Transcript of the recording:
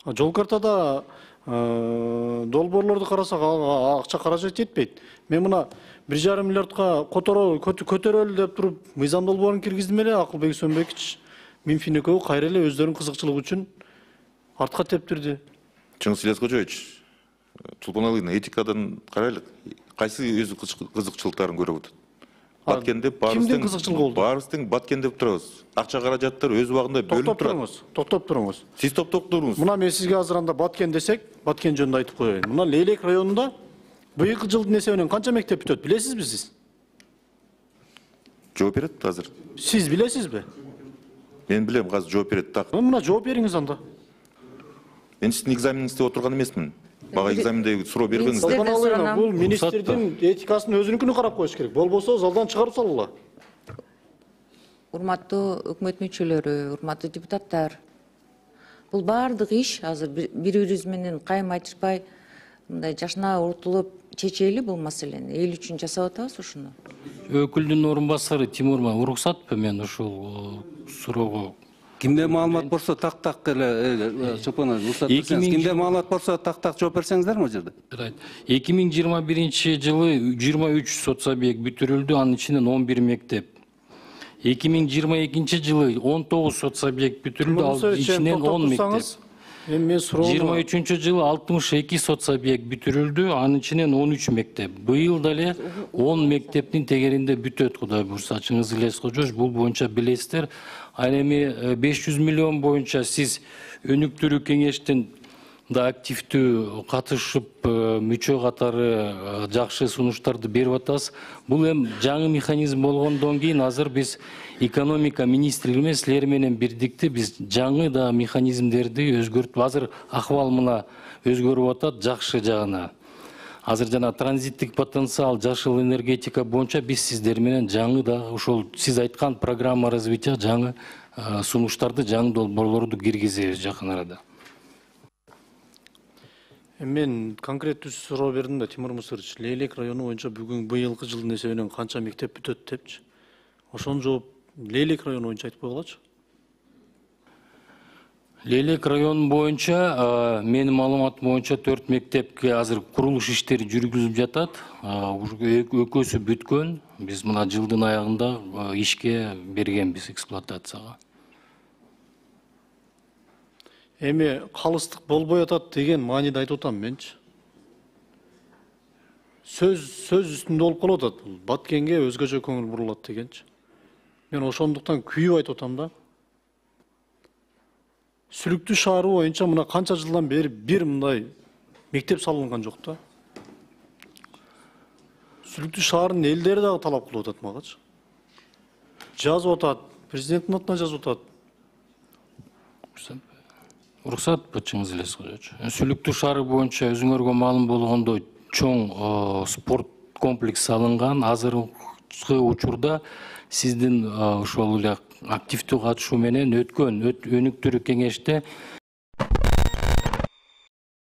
Жол картада долбоорлорду карасак акча каражат жетпейт. Мен мына 1,5 миллиардка көтөрөлү деп туруп, мыйзам долбоорун киргиздим эле, Акылбек Сөнбекович, Минфин экөө кайра эле өздөрүнүн кызыкчылыгы үчүн артка тептирди. Чыңгыз Ильяскожоевич, Чулпан этикадан карайлык. Кайсы өзү кызыкчылыктарын көрүп атат? Баткенде баарыбыздын баткен деп турабыз. Акча каражаттар өз убагында бөлүнүп турат. Токтоп туруңуз. Сиз токтоп туруңуз. Мына мен сизге азыр анда Баткен десек, Баткен жөнүндө айтып коеюн. Мына Лейлек районунда быйылкы жылдын эсебинен канча мектеп бүтөт, билесизби сиз? Жооп берет азыр. Сиз билесизби? Мен билем, азыр жооп берет так. Мына жооп бериңиз анда. Мен сиздин экзамениңизди отурган эмесмин. Бага экзамендеги суроо бербеңиз. Бул министрдин этикасын өзүнүкүнү карап коюш керек. Болбосо залдан чыгарып салгыла. Урматтуу өкмөт мүчөлөрү, урматтуу депутаттар. Бул баардык иш азыр бири-бирибиз менен кайым айтышпай, мындай жашына уртулуп чечели бул маселени. Эл үчүн жасап атабыз ушуну. Өкүлдүн орун басары Тимурма уруксатпы мен ушул суроого? Кимде маалымат болсо так эле Чолпон айым, кимде маалымат болсо так жооп берсеңиздер мо жерде? 2021 жылы 23 сот сабек бүтүрүлдү, анын ичинен 11 мектеп. 2022 жылы 19 сот сабек бүтүрүлдү, ал ичинен 10 мектеп. 23 жылы 62 сот сабек бүтүрүлдү, анын ичинен 13 мектеп. Быйыл дале 10 мектептин тегеринде бүтөт, Кудай буйрса. Чыңгыз Ильяскожоевич, бул боюнча билесиздер. Ал эми 500 миллион боюнча сиз өнүктүрүү кеңештин да активдүү катышып, мүчө катары жакшы сунуштарды берип атабыз. Бул эми жаңы механизм болгондон кийин азыр биз экономика министрлиги менен силер менен бирдикте биз жаңы да механизмдерди өзгөртүп, азыр акыбал мына өзгөрүп атат жакшы жагына. Азыр жана транзиттик потенциал, жашыл энергетика боюнча биз сиздер менен жаңы да ошол сиз айткан программа развития жаңы сунуштарды, жаңы долбоорлорду киргизебиз жакын арада. Мен конкреттүү суроо бердим да, Тимур Мусырович, Лейлек району боюнча бүгүн быйылкы жылдын эсебинен канча мектеп бүтөт депчи. Ошону жооп Лейлек району боюнча айтып койгулачы. Лейлек району боюнча менин маалыматым боюнча 4 мектепке азыр курулуш иштери жүргүзүлүп жатат. Экөөсү бүткөн. Биз мына жылдын аягында ишке бергенбиз эксплуатацияга. Эми калыстык болбой атат деген мааниде айтып атам менчи. Сөз үстүндө болуп калып атат. Баткенге өзгөчө көңүл бурулат дегенчи. Мен ошондуктан күйүп айтып атам да. Сүлүктүү шаары боюнча мына канча жылдан бери бир мындай мектеп салынган жок да. Сүлүктүү шаарынын элдери дагы талап кылып атат магачы. Жазып атат, президенттин атына жазып атат. Уруксат Чыңгыз Ильяскожоевич. Сүлүктүү шаары боюнча өзүңөргө маалым болгондой чоң спорт комплекс салынган. Азыркы учурда сиздин ошол эле активдүү катышуу менен өткөн өнүктүрүү кеңеште